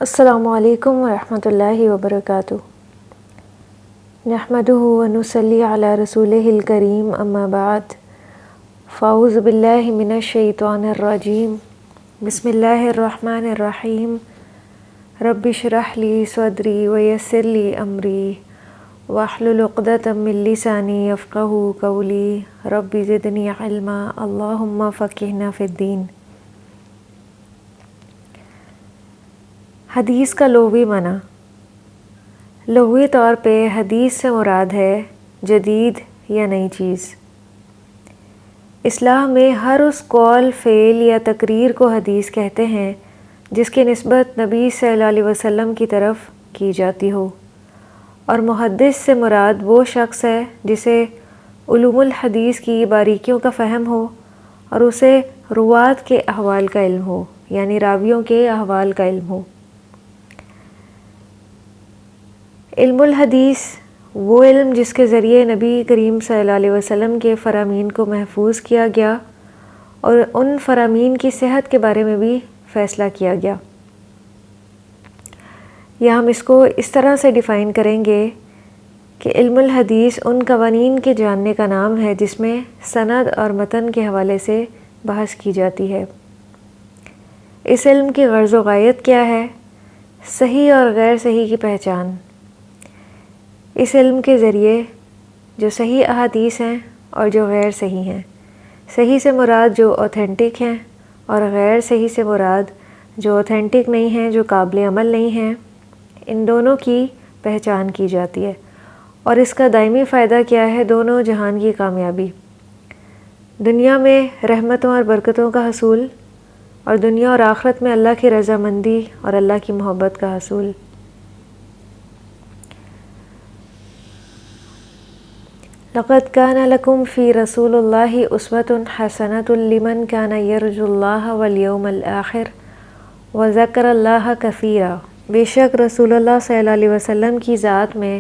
السلام علیکم ورحمۃ اللہ وبرکاتہ۔ نحمدہ ونصلی علی رسولہ الکریم، اما بعد، فاعوذ باللہ من الشیطان الرجیم، بسم اللہ الرحمن الرحیم۔ رب اشرح لی صدری ویسر لی امری واحلل عقدۃ من لسانی یفقہوا قولی، رب زدنی علما، اللہم فقہنا فی الدین۔ حدیث کا لغوی معنی۔ لغوی طور پہ حدیث سے مراد ہے جدید یا نئی چیز۔ اصطلاح میں ہر اس قول، فعل یا تقریر کو حدیث کہتے ہیں جس کی نسبت نبی صلی اللہ علیہ وسلم کی طرف کی جاتی ہو، اور محدث سے مراد وہ شخص ہے جسے علوم الحدیث کی باریکیوں کا فہم ہو اور اسے روات کے احوال کا علم ہو، یعنی راویوں کے احوال کا علم ہو۔ علم الحدیث وہ علم جس کے ذریعے نبی کریم صلی اللہ علیہ وسلم کے فرامین کو محفوظ کیا گیا اور ان فرامین کی صحت کے بارے میں بھی فیصلہ کیا گیا۔ یا ہم اس کو اس طرح سے ڈیفائن کریں گے کہ علم الحدیث ان قوانین کے جاننے کا نام ہے جس میں سند اور متن کے حوالے سے بحث کی جاتی ہے۔ اس علم کی غرض و غایت کیا ہے؟ صحیح اور غیر صحیح کی پہچان۔ اس علم کے ذریعے جو صحیح احادیث ہیں اور جو غیر صحیح ہیں، صحیح سے مراد جو اوتھینٹک ہیں اور غیر صحیح سے مراد جو اوتھینٹک نہیں ہیں، جو قابل عمل نہیں ہیں، ان دونوں کی پہچان کی جاتی ہے۔ اور اس کا دائمی فائدہ کیا ہے؟ دونوں جہان کی کامیابی، دنیا میں رحمتوں اور برکتوں کا حصول، اور دنیا اور آخرت میں اللہ کی رضامندی اور اللہ کی محبت کا حصول۔ لقد كان لكم في رسول الله أسوة حسنة لمن كان يرجو الله واليوم الآخر وذكر الله كثيرا۔ بے شک رسول اللہ صلی اللہ علیہ وسلم کی ذات میں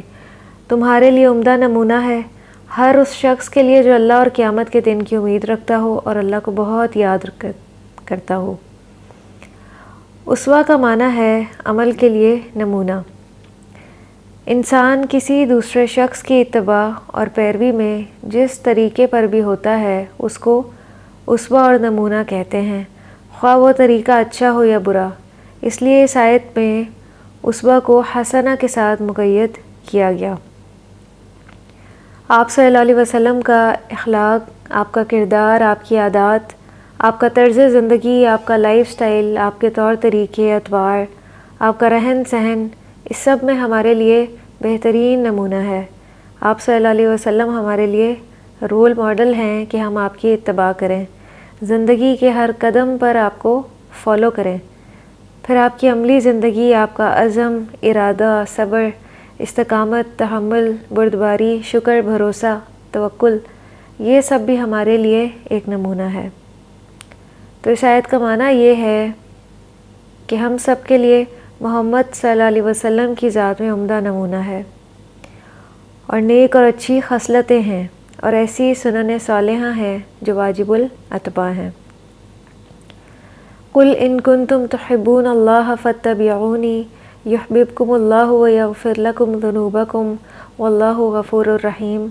تمہارے لیے عمدہ نمونہ ہے، ہر اس شخص کے لیے جو اللہ اور قیامت کے دن کی امید رکھتا ہو اور اللہ کو بہت یاد کرتا ہو۔ اسوہ کا معنی ہے عمل کے لیے نمونہ۔ انسان کسی دوسرے شخص کی اتباع اور پیروی میں جس طریقے پر بھی ہوتا ہے اس کو اسوہ اور نمونہ کہتے ہیں، خواہ وہ طریقہ اچھا ہو یا برا۔ اس لیے اس آیت میں اسوہ کو حسنہ کے ساتھ مقید کیا گیا۔ آپ صلی اللہ علیہ وسلم کا اخلاق، آپ کا کردار، آپ کی عادات، آپ کا طرز زندگی، آپ کا لائف سٹائل، آپ کے طور طریقے، اطوار، آپ کا رہن سہن، اس سب میں ہمارے لیے بہترین نمونہ ہے۔ آپ صلی اللہ علیہ وسلم ہمارے لیے رول ماڈل ہیں کہ ہم آپ کی اتباع کریں، زندگی کے ہر قدم پر آپ کو فالو کریں۔ پھر آپ کی عملی زندگی، آپ کا عزم، ارادہ، صبر، استقامت، تحمل، بردباری، شکر، بھروسہ، توکل، یہ سب بھی ہمارے لیے ایک نمونہ ہے۔ تو اس آیت کا معنی یہ ہے کہ ہم سب کے لیے محمد صلی اللہ علیہ وسلم کی ذات میں عمدہ نمونہ ہے، اور نیک اور اچھی خصلتیں ہیں اور ایسی سنن صالحہ ہیں جو واجب الاتباع ہیں۔ قل ان کنتم تحبون اللہ فاتبعونی یحببکم اللہ ویغفر لکم ذنوبکم واللہ غفور الرحیم۔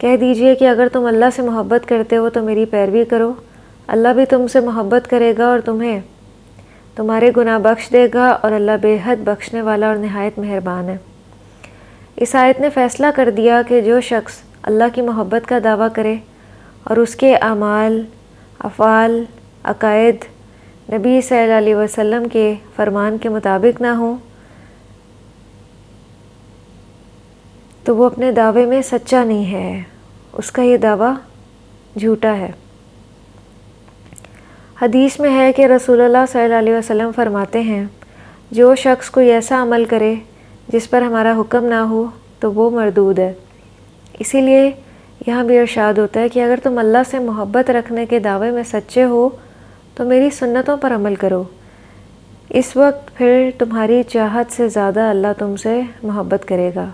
کہہ دیجئے کہ اگر تم اللہ سے محبت کرتے ہو تو میری پیروی کرو، اللہ بھی تم سے محبت کرے گا اور تمہیں تمہارے گناہ بخش دے گا، اور اللہ بے حد بخشنے والا اور نہایت مہربان ہے۔ اس آیت نے فیصلہ کر دیا کہ جو شخص اللہ کی محبت کا دعویٰ کرے اور اس کے اعمال، افعال، عقائد نبی صلی اللہ علیہ وسلم کے فرمان کے مطابق نہ ہوں تو وہ اپنے دعوے میں سچا نہیں ہے، اس کا یہ دعویٰ جھوٹا ہے۔ حدیث میں ہے کہ رسول اللہ صلی اللہ علیہ وسلم فرماتے ہیں، جو شخص کوئی ایسا عمل کرے جس پر ہمارا حکم نہ ہو تو وہ مردود ہے۔ اسی لیے یہاں بھی ارشاد ہوتا ہے کہ اگر تم اللہ سے محبت رکھنے کے دعوے میں سچے ہو تو میری سنتوں پر عمل کرو، اس وقت پھر تمہاری چاہت سے زیادہ اللہ تم سے محبت کرے گا۔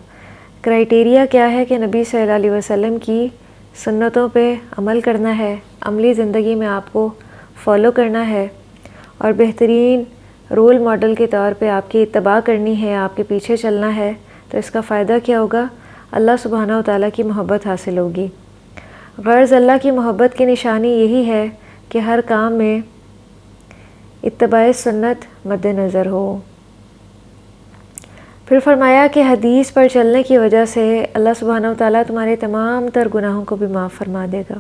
کرائیٹیریا کیا ہے کہ نبی صلی اللہ علیہ وسلم کی سنتوں پہ عمل کرنا ہے، عملی زندگی میں آپ کو فالو کرنا ہے، اور بہترین رول ماڈل کے طور پہ آپ کی اتباع کرنی ہے، آپ کے پیچھے چلنا ہے، تو اس کا فائدہ کیا ہوگا؟ اللہ سبحانہ و تعالیٰ کی محبت حاصل ہوگی۔ غرض اللہ کی محبت کی نشانی یہی ہے کہ ہر کام میں اتباع سنت مد نظر ہو۔ پھر فرمایا کہ حدیث پر چلنے کی وجہ سے اللہ سبحانہ و تعالیٰ تمہارے تمام تر گناہوں کو بھی معاف فرما دے گا۔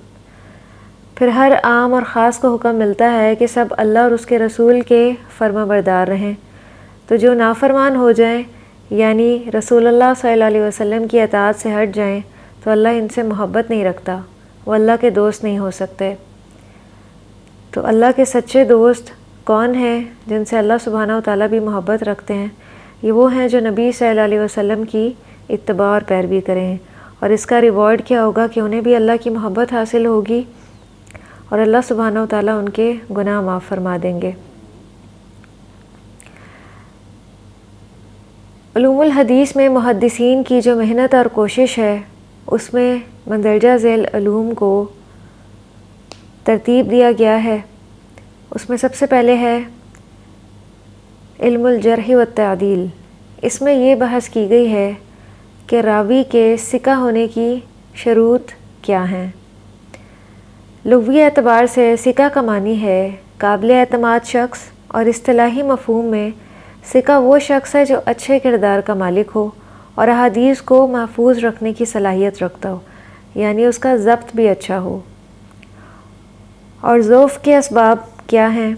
پھر ہر عام اور خاص کو حکم ملتا ہے کہ سب اللہ اور اس کے رسول کے فرما بردار رہیں، تو جو نافرمان ہو جائیں یعنی رسول اللہ صلی اللہ علیہ وسلم کی اطاعت سے ہٹ جائیں تو اللہ ان سے محبت نہیں رکھتا، وہ اللہ کے دوست نہیں ہو سکتے۔ تو اللہ کے سچے دوست کون ہیں جن سے اللہ سبحانہ و تعالیٰ بھی محبت رکھتے ہیں؟ یہ وہ ہیں جو نبی صلی اللہ علیہ وسلم کی اتباع اور پیروی کریں، اور اس کا ریوارڈ کیا ہوگا کہ انہیں بھی اللہ کی محبت حاصل ہوگی اور اللہ سبحانہ و تعالیٰ ان کے گناہ معاف فرما دیں گے۔ علوم الحدیث میں محدثین کی جو محنت اور کوشش ہے، اس میں مندرجہ ذیل علوم کو ترتیب دیا گیا ہے۔ اس میں سب سے پہلے ہے علم الجرح والتعدیل۔ اس میں یہ بحث کی گئی ہے کہ راوی کے ثقہ ہونے کی شروط کیا ہیں۔ لغوی اعتبار سے ثقہ کا معنی ہے قابل اعتماد شخص، اور اصطلاحی مفہوم میں ثقہ وہ شخص ہے جو اچھے کردار کا مالک ہو اور احادیث کو محفوظ رکھنے کی صلاحیت رکھتا ہو، یعنی اس کا ضبط بھی اچھا ہو۔ اور ضعف کے اسباب کیا ہیں؟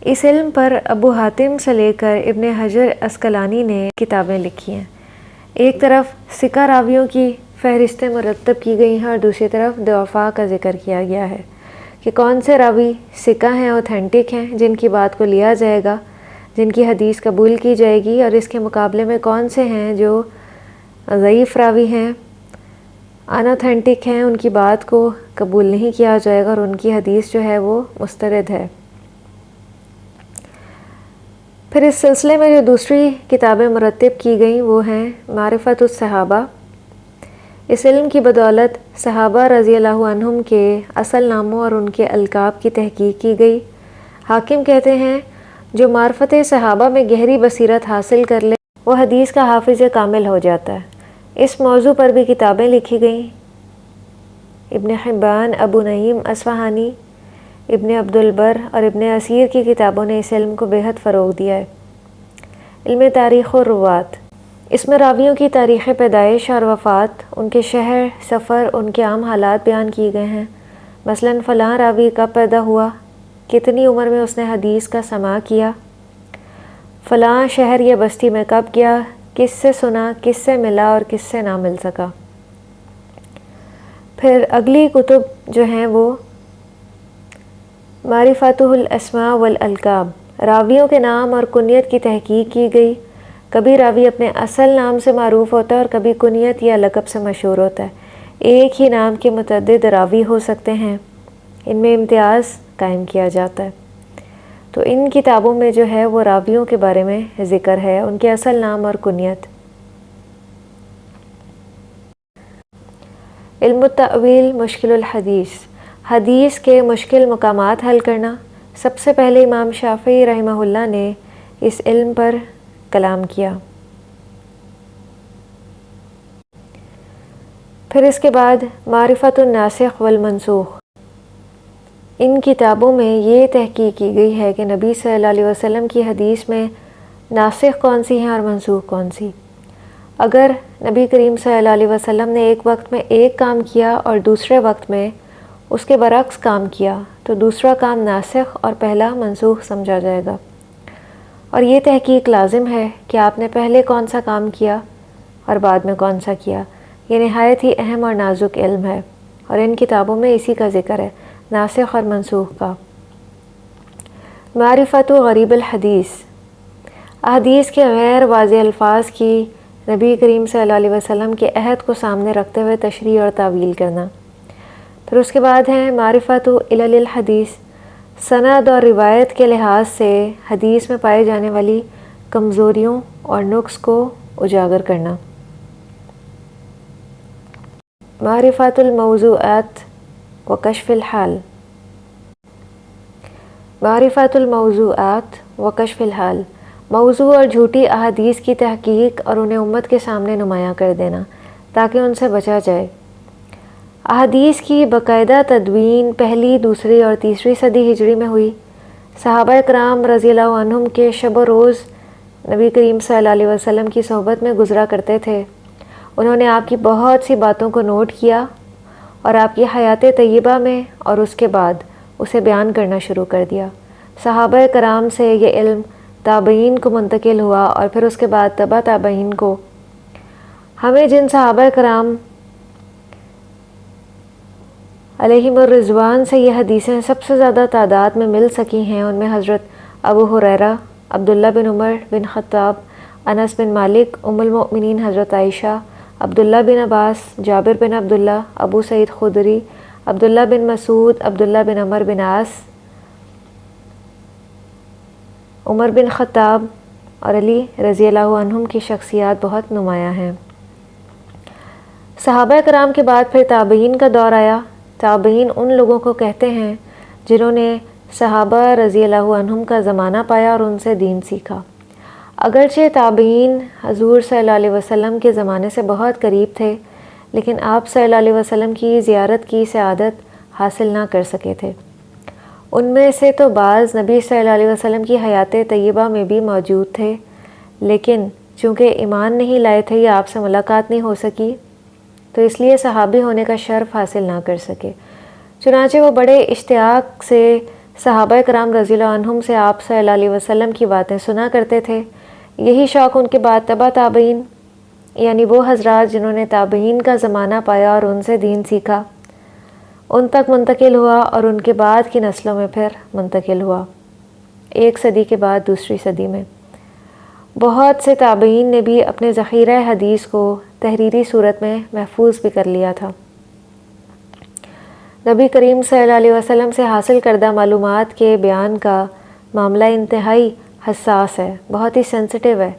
اس علم پر ابو حاتم سے لے کر ابن حجر عسقلانی نے کتابیں لکھی ہیں۔ ایک طرف ثقہ راویوں کی فہرستیں مرتب کی گئی ہیں اور دوسری طرف ضعفاء کا ذکر کیا گیا ہے کہ کون سے راوی ثقہ ہیں، اوتھینٹک ہیں، جن کی بات کو لیا جائے گا، جن کی حدیث قبول کی جائے گی، اور اس کے مقابلے میں کون سے ہیں جو ضعیف راوی ہیں، ان اوتھینٹک ہیں، ان کی بات کو قبول نہیں کیا جائے گا اور ان کی حدیث جو ہے وہ مسترد ہے۔ پھر اس سلسلے میں جو دوسری کتابیں مرتب کی گئیں وہ ہیں معرفت الصحابہ۔ اس علم کی بدولت صحابہ رضی اللہ عنہم کے اصل ناموں اور ان کے القاب کی تحقیق کی گئی۔ حاکم کہتے ہیں جو معرفت صحابہ میں گہری بصیرت حاصل کر لے وہ حدیث کا حافظ کامل ہو جاتا ہے۔ اس موضوع پر بھی کتابیں لکھی گئیں۔ ابن حبان، ابو نعیم اصفہانی، ابن عبد البر اور ابن اسیر کی کتابوں نے اس علم کو بہت فروغ دیا ہے۔ علم تاریخ و روات، اس میں راویوں کی تاریخ پیدائش اور وفات، ان کے شہر، سفر، ان کے عام حالات بیان کیے گئے ہیں۔ مثلاً فلاں راوی کب پیدا ہوا، کتنی عمر میں اس نے حدیث کا سماع کیا، فلاں شہر یا بستی میں کب گیا، کس سے سنا، کس سے ملا اور کس سے نہ مل سکا۔ پھر اگلی کتب جو ہیں وہ معرفت الاسماء والالقاب، راویوں کے نام اور کنیت کی تحقیق کی گئی۔ کبھی راوی اپنے اصل نام سے معروف ہوتا ہے اور کبھی کنیت یا لقب سے مشہور ہوتا ہے۔ ایک ہی نام کے متعدد راوی ہو سکتے ہیں، ان میں امتیاز قائم کیا جاتا ہے۔ تو ان کتابوں میں جو ہے وہ راویوں کے بارے میں ذکر ہے، ان کے اصل نام اور کنیت۔ علم التأویل مشکل الحدیث، حدیث کے مشکل مقامات حل کرنا۔ سب سے پہلے امام شافعی رحمہ اللہ نے اس علم پر کلام کیا۔ پھر اس کے بعد معرفت الناسخ والمنسوخ، ان کتابوں میں یہ تحقیق کی گئی ہے کہ نبی صلی اللہ علیہ وسلم کی حدیث میں ناسخ کون سی ہیں اور منسوخ کون سی۔ اگر نبی کریم صلی اللہ علیہ وسلم نے ایک وقت میں ایک کام کیا اور دوسرے وقت میں اس کے برعکس کام کیا تو دوسرا کام ناسخ اور پہلا منسوخ سمجھا جائے گا، اور یہ تحقیق لازم ہے کہ آپ نے پہلے کون سا کام کیا اور بعد میں کون سا کیا۔ یہ نہایت ہی اہم اور نازک علم ہے اور ان کتابوں میں اسی کا ذکر ہے، ناسخ اور منسوخ کا۔ معرفت غریب الحدیث، احادیث کے غیر واضح الفاظ کی نبی کریم صلی اللہ علیہ وسلم کے عہد کو سامنے رکھتے ہوئے تشریح اور تعویل کرنا۔ پھر اس کے بعد ہے معرفت علل الحدیث، سند اور روایت کے لحاظ سے حدیث میں پائے جانے والی کمزوریوں اور نقص کو اجاگر کرنا۔ معرفت الموضوعات و کشف الحال، معرفت الموضوعات و کشف الحال، موضوع اور جھوٹی احادیث کی تحقیق اور انہیں امت کے سامنے نمایاں کر دینا تاکہ ان سے بچا جائے۔ احادیث کی باقاعدہ تدوین پہلی، دوسری اور تیسری صدی ہجری میں ہوئی۔ صحابہ کرام رضی اللہ عنہم کے شب و روز نبی کریم صلی اللہ علیہ وسلم کی صحبت میں گزرا کرتے تھے۔ انہوں نے آپ کی بہت سی باتوں کو نوٹ کیا اور آپ کی حیات طیبہ میں اور اس کے بعد اسے بیان کرنا شروع کر دیا۔ صحابہ کرام سے یہ علم تابعین کو منتقل ہوا اور پھر اس کے بعد تبع تابعین کو۔ ہمیں جن صحابہ کرام علیہم الرضوان سے یہ حدیثیں سب سے زیادہ تعداد میں مل سکی ہیں، ان میں حضرت ابو ہریرہ، عبداللہ بن عمر بن خطاب، انس بن مالک، ام المؤمنین حضرت عائشہ، عبداللہ بن عباس، جابر بن عبداللہ، ابو سعید خدری، عبداللہ بن مسعود، عبداللہ بن عمر بن عاص، عمر بن خطاب اور علی رضی اللہ عنہم کی شخصیات بہت نمایاں ہیں۔ صحابہ کرام کے بعد پھر تابعین کا دور آیا۔ تابعین ان لوگوں کو کہتے ہیں جنہوں نے صحابہ رضی اللہ عنہم کا زمانہ پایا اور ان سے دین سیکھا۔ اگرچہ تابعین حضور صلی اللہ علیہ وسلم کے زمانے سے بہت قریب تھے، لیکن آپ صلی اللہ علیہ وسلم کی زیارت کی سعادت حاصل نہ کر سکے تھے۔ ان میں سے تو بعض نبی صلی اللہ علیہ وسلم کی حیات طیبہ میں بھی موجود تھے، لیکن چونکہ ایمان نہیں لائے تھے یا آپ سے ملاقات نہیں ہو سکی، تو اس لیے صحابی ہونے کا شرف حاصل نہ کر سکے۔ چنانچہ وہ بڑے اشتیاق سے صحابہ کرام رضی اللہ عنہم سے آپ صلی اللہ علیہ وسلم کی باتیں سنا کرتے تھے۔ یہی شوق ان کے بعد تبع تابعین، یعنی وہ حضرات جنہوں نے تابعین کا زمانہ پایا اور ان سے دین سیکھا، ان تک منتقل ہوا اور ان کے بعد کی نسلوں میں پھر منتقل ہوا، ایک صدی کے بعد دوسری صدی میں۔ بہت سے تابعین نے بھی اپنے ذخیرہ حدیث کو تحریری صورت میں محفوظ بھی کر لیا تھا۔ نبی کریم صلی اللہ علیہ وسلم سے حاصل کردہ معلومات کے بیان کا معاملہ انتہائی حساس ہے، بہت ہی سینسٹیو ہے۔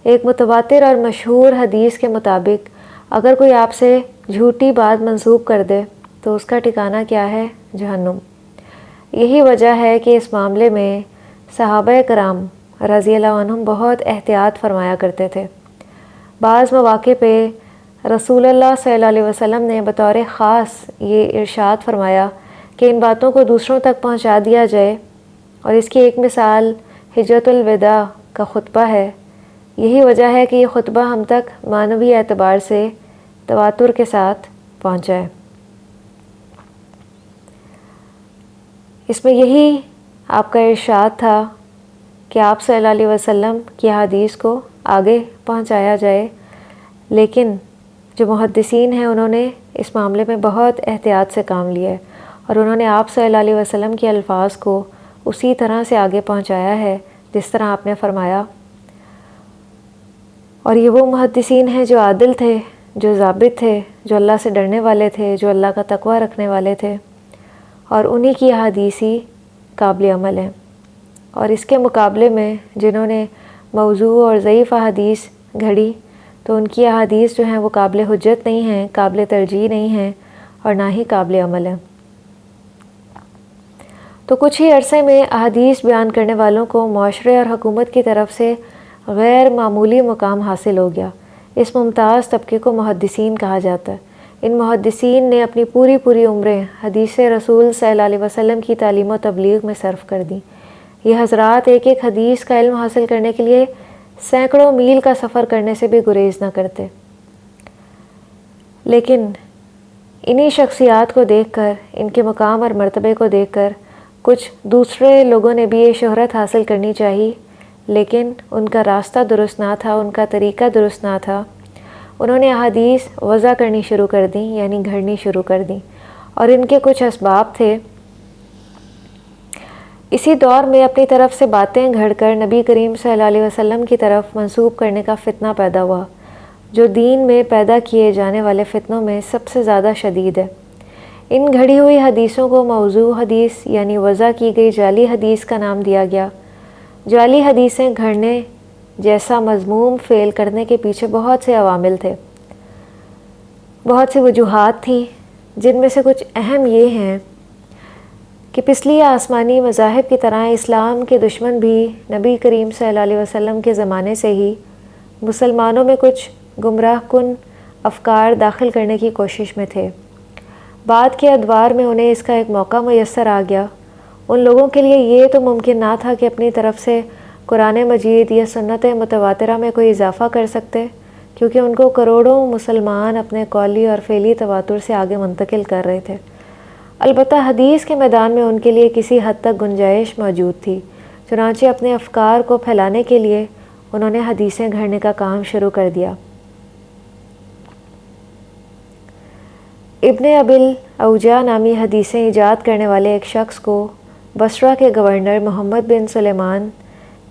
ایک متواتر اور مشہور حدیث کے مطابق اگر کوئی آپ سے جھوٹی بات منسوب کر دے تو اس کا ٹھکانہ کیا ہے؟ جہنم۔ یہی وجہ ہے کہ اس معاملے میں صحابہ کرام رضی اللہ عنہم بہت احتیاط فرمایا کرتے تھے۔ بعض مواقع پہ رسول اللہ صلی اللہ علیہ وسلم نے بطور خاص یہ ارشاد فرمایا کہ ان باتوں کو دوسروں تک پہنچا دیا جائے، اور اس کی ایک مثال حجۃ الوداع کا خطبہ ہے۔ یہی وجہ ہے کہ یہ خطبہ ہم تک معنوی اعتبار سے تواتر کے ساتھ پہنچا ہے۔ اس میں یہی آپ کا ارشاد تھا کہ آپ صلی اللہ علیہ وسلم کی حدیث کو آگے پہنچایا جائے، لیکن جو محدثین ہیں انہوں نے اس معاملے میں بہت احتیاط سے کام لیا ہے، اور انہوں نے آپ صلی اللہ علیہ وسلم کے الفاظ کو اسی طرح سے آگے پہنچایا ہے جس طرح آپ نے فرمایا۔ اور یہ وہ محدثین ہیں جو عادل تھے، جو ضابط تھے، جو اللہ سے ڈرنے والے تھے، جو اللہ کا تقوی رکھنے والے تھے، اور انہی کی احادیث ہی قابل عمل ہیں۔ اور اس کے مقابلے میں جنہوں نے موضوع اور ضعیف احادیث گھڑی، تو ان کی احادیث جو ہیں وہ قابل حجت نہیں ہیں، قابل ترجیح نہیں ہیں، اور نہ ہی قابل عمل ہیں۔ تو کچھ ہی عرصے میں احادیث بیان کرنے والوں کو معاشرے اور حکومت کی طرف سے غیر معمولی مقام حاصل ہو گیا۔ اس ممتاز طبقے کو محدثین کہا جاتا ہے۔ ان محدثین نے اپنی پوری عمریں حدیث رسول صلی اللہ علیہ وسلم کی تعلیم و تبلیغ میں صرف کر دیں۔ یہ حضرات ایک ایک حدیث کا علم حاصل کرنے کے لیے سینکڑوں میل کا سفر کرنے سے بھی گریز نہ کرتے۔ لیکن انہی شخصیات کو دیکھ کر، ان کے مقام اور مرتبے کو دیکھ کر کچھ دوسرے لوگوں نے بھی یہ شہرت حاصل کرنی چاہی، لیکن ان کا راستہ درست نہ تھا، ان کا طریقہ درست نہ تھا۔ انہوں نے احادیث وضع کرنی شروع کر دیں، یعنی گھڑنی شروع کر دیں، اور ان کے کچھ اسباب تھے۔ اسی دور میں اپنی طرف سے باتیں گھڑ کر نبی کریم صلی اللہ علیہ وسلم کی طرف منسوب کرنے کا فتنہ پیدا ہوا، جو دین میں پیدا کیے جانے والے فتنوں میں سب سے زیادہ شدید ہے۔ ان گھڑی ہوئی حدیثوں کو موضوع حدیث یعنی وضع کی گئی جعلی حدیث کا نام دیا گیا۔ جعلی حدیثیں گھڑنے جیسا مذموم فعل کرنے کے پیچھے بہت سے عوامل تھے، بہت سی وجوہات تھیں، جن میں سے کچھ اہم یہ ہیں کہ پچھلی آسمانی مذاہب کی طرح اسلام کے دشمن بھی نبی کریم صلی اللہ علیہ وسلم کے زمانے سے ہی مسلمانوں میں کچھ گمراہ کن افکار داخل کرنے کی کوشش میں تھے۔ بعد کے ادوار میں انہیں اس کا ایک موقع میسر آ گیا۔ ان لوگوں کے لیے یہ تو ممکن نہ تھا کہ اپنی طرف سے قرآن مجید یا سنت متواترہ میں کوئی اضافہ کر سکتے، کیونکہ ان کو کروڑوں مسلمان اپنے قولی اور فعلی تواتر سے آگے منتقل کر رہے تھے۔ البتہ حدیث کے میدان میں ان کے لیے کسی حد تک گنجائش موجود تھی، چنانچہ اپنے افکار کو پھیلانے کے لیے انہوں نے حدیثیں گھڑنے کا کام شروع کر دیا۔ ابن ابل اوجا نامی حدیثیں ایجاد کرنے والے ایک شخص کو بصرہ کے گورنر محمد بن سلیمان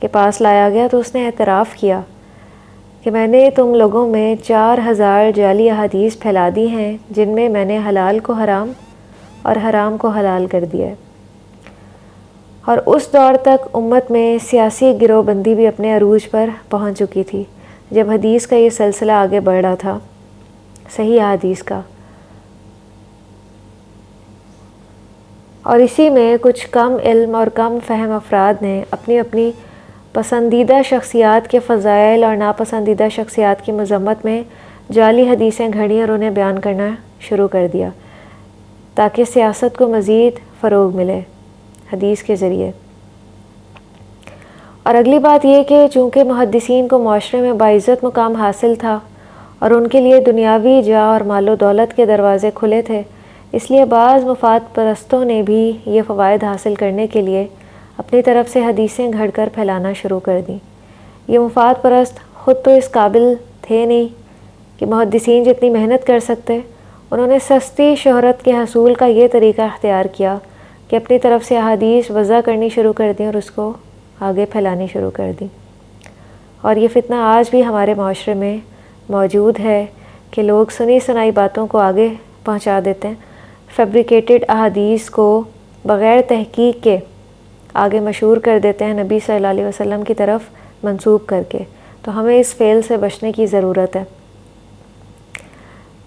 کے پاس لایا گیا تو اس نے اعتراف کیا کہ میں نے تم لوگوں میں 4000 جعلی احادیث پھیلا دی ہیں، جن میں نے حلال کو حرام اور حرام کو حلال کر دیا ہے۔ اور اس دور تک امت میں سیاسی گروہ بندی بھی اپنے عروج پر پہنچ چکی تھی، جب حدیث کا یہ سلسلہ آگے بڑھ رہا تھا، صحیح احادیث کا۔ اور اسی میں کچھ کم علم اور کم فہم افراد نے اپنی اپنی پسندیدہ شخصیات کے فضائل اور ناپسندیدہ شخصیات کی مذمت میں جعلی حدیثیں گھڑی اور انہیں بیان کرنا شروع کر دیا، تاکہ سیاست کو مزید فروغ ملے حدیث کے ذریعے۔ اور اگلی بات یہ کہ چونکہ محدثین کو معاشرے میں باعزت مقام حاصل تھا اور ان کے لیے دنیاوی جاہ اور مال و دولت کے دروازے کھلے تھے، اس لیے بعض مفاد پرستوں نے بھی یہ فوائد حاصل کرنے کے لیے اپنی طرف سے حدیثیں گھڑ کر پھیلانا شروع کر دیں۔ یہ مفاد پرست خود تو اس قابل تھے نہیں کہ محدثین جتنی محنت کر سکتے، انہوں نے سستی شہرت کے حصول کا یہ طریقہ اختیار کیا کہ اپنی طرف سے احادیث وضع کرنی شروع کر دیں اور اس کو آگے پھیلانی شروع کر دیں۔ اور یہ فتنہ آج بھی ہمارے معاشرے میں موجود ہے کہ لوگ سنی سنائی باتوں کو آگے پہنچا دیتے ہیں، فیبریکیٹڈ احادیث کو بغیر تحقیق کے آگے مشہور کر دیتے ہیں، نبی صلی اللہ علیہ وسلم کی طرف منسوب کر کے۔ تو ہمیں اس فعل سے بچنے کی ضرورت ہے۔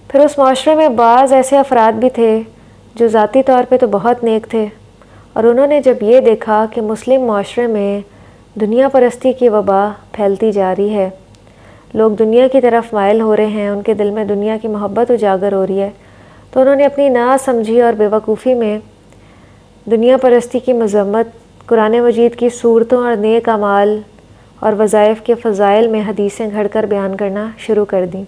پھر اس معاشرے میں بعض ایسے افراد بھی تھے جو ذاتی طور پہ تو بہت نیک تھے، اور انہوں نے جب یہ دیکھا کہ مسلم معاشرے میں دنیا پرستی کی وبا پھیلتی جا رہی ہے، لوگ دنیا کی طرف مائل ہو رہے ہیں، ان کے دل میں دنیا کی محبت اجاگر ہو رہی ہے، تو انہوں نے اپنی نا سمجھی اور بے وقوفی میں دنیا پرستی کی مذمت قرآن مجید کی صورتوں اور نیک اعمال اور وظائف کے فضائل میں حدیثیں گھڑ کر بیان کرنا شروع کر دیں،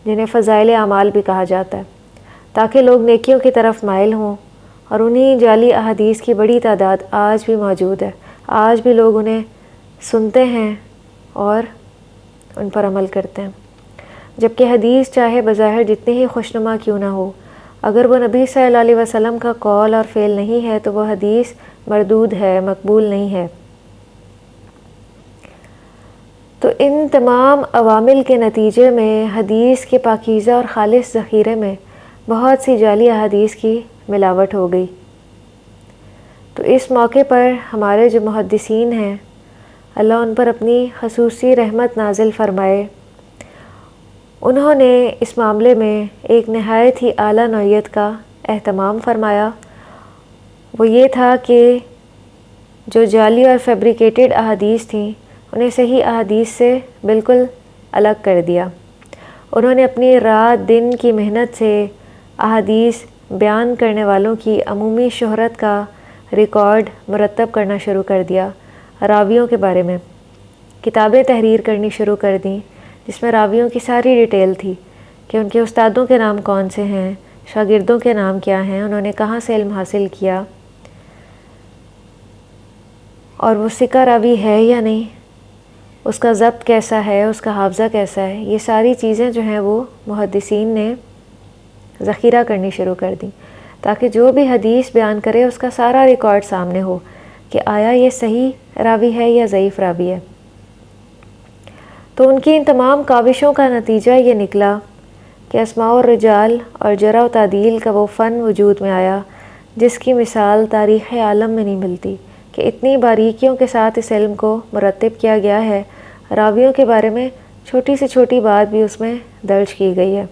جنہیں فضائل اعمال بھی کہا جاتا ہے، تاکہ لوگ نیکیوں کی طرف مائل ہوں۔ اور انہی جعلی احادیث کی بڑی تعداد آج بھی موجود ہے، آج بھی لوگ انہیں سنتے ہیں اور ان پر عمل کرتے ہیں، جبکہ حدیث چاہے بظاہر جتنی ہی خوشنما کیوں نہ ہو، اگر وہ نبی صلی اللہ علیہ وسلم کا قول اور فعل نہیں ہے تو وہ حدیث مردود ہے، مقبول نہیں ہے۔ تو ان تمام عوامل کے نتیجے میں حدیث کے پاکیزہ اور خالص ذخیرے میں بہت سی جعلی احادیث کی ملاوٹ ہو گئی۔ تو اس موقع پر ہمارے جو محدثین ہیں، اللہ ان پر اپنی خصوصی رحمت نازل فرمائے، انہوں نے اس معاملے میں ایک نہایت ہی اعلیٰ نوعیت کا اہتمام فرمایا۔ وہ یہ تھا کہ جو جعلی اور فیبریکیٹڈ احادیث تھیں، انہیں صحیح احادیث سے بالکل الگ کر دیا۔ انہوں نے اپنی رات دن کی محنت سے احادیث بیان کرنے والوں کی عمومی شہرت کا ریکارڈ مرتب کرنا شروع کر دیا۔ راویوں کے بارے میں کتابیں تحریر کرنی شروع کر دیں، جس میں راویوں کی ساری ڈیٹیل تھی کہ ان کے استادوں کے نام کون سے ہیں، شاگردوں کے نام کیا ہیں، انہوں نے کہاں سے علم حاصل کیا، اور وہ ثقہ راوی ہے یا نہیں، اس کا ضبط کیسا ہے، اس کا حافظہ کیسا ہے۔ یہ ساری چیزیں جو ہیں وہ محدثین نے ذخیرہ کرنی شروع کر دیں، تاکہ جو بھی حدیث بیان کرے اس کا سارا ریکارڈ سامنے ہو کہ آیا یہ صحیح راوی ہے یا ضعیف راوی ہے۔ تو ان کی ان تمام کاوشوں کا نتیجہ یہ نکلا کہ اسماء الرجال اور جرح و تعدیل کا وہ فن وجود میں آیا جس کی مثال تاریخ عالم میں نہیں ملتی، کہ اتنی باریکیوں کے ساتھ اس علم کو مرتب کیا گیا ہے، راویوں کے بارے میں چھوٹی سے چھوٹی بات بھی اس میں درج کی گئی ہے،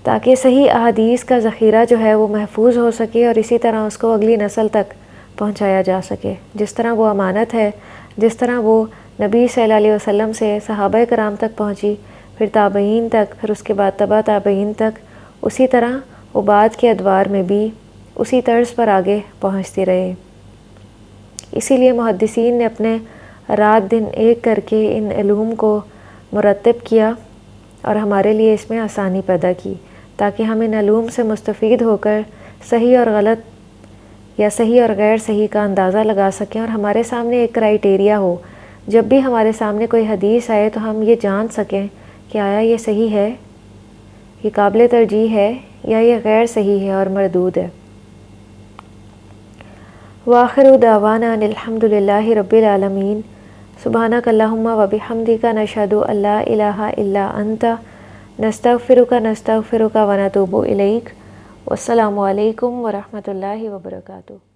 تاکہ صحیح احادیث کا ذخیرہ جو ہے وہ محفوظ ہو سکے اور اسی طرح اس کو اگلی نسل تک پہنچایا جا سکے. جس طرح وہ امانت ہے، جس طرح وہ نبی صلی اللہ علیہ وسلم سے صحابہ کرام تک پہنچی، پھر تابعین تک، پھر اس کے بعد تبع تابعین تک، اسی طرح وہ بعد کے ادوار میں بھی اسی طرز پر آگے پہنچتی رہے. اسی لیے محدثین نے اپنے رات دن ایک کر کے ان علوم کو مرتب کیا اور ہمارے لیے اس میں آسانی پیدا کی، تاکہ ہم ان علوم سے مستفید ہو کر صحیح اور غلط یا صحیح اور غیر صحیح کا اندازہ لگا سکیں، اور ہمارے سامنے ایک کرائیٹیریا ہو. جب بھی ہمارے سامنے کوئی حدیث آئے تو ہم یہ جان سکیں کہ آیا یہ صحیح ہے، یہ قابل ترجیح ہے، یا یہ غیر صحیح ہے اور مردود ہے. وآخر دعوانا ان الحمد للہ رب العالمین. سبحانک اللہم و بحمدک نشہد ان لا الہ الا انت نستغفرک و نتوب الیک. والسلام علیکم ورحمۃ اللہ وبرکاتہ.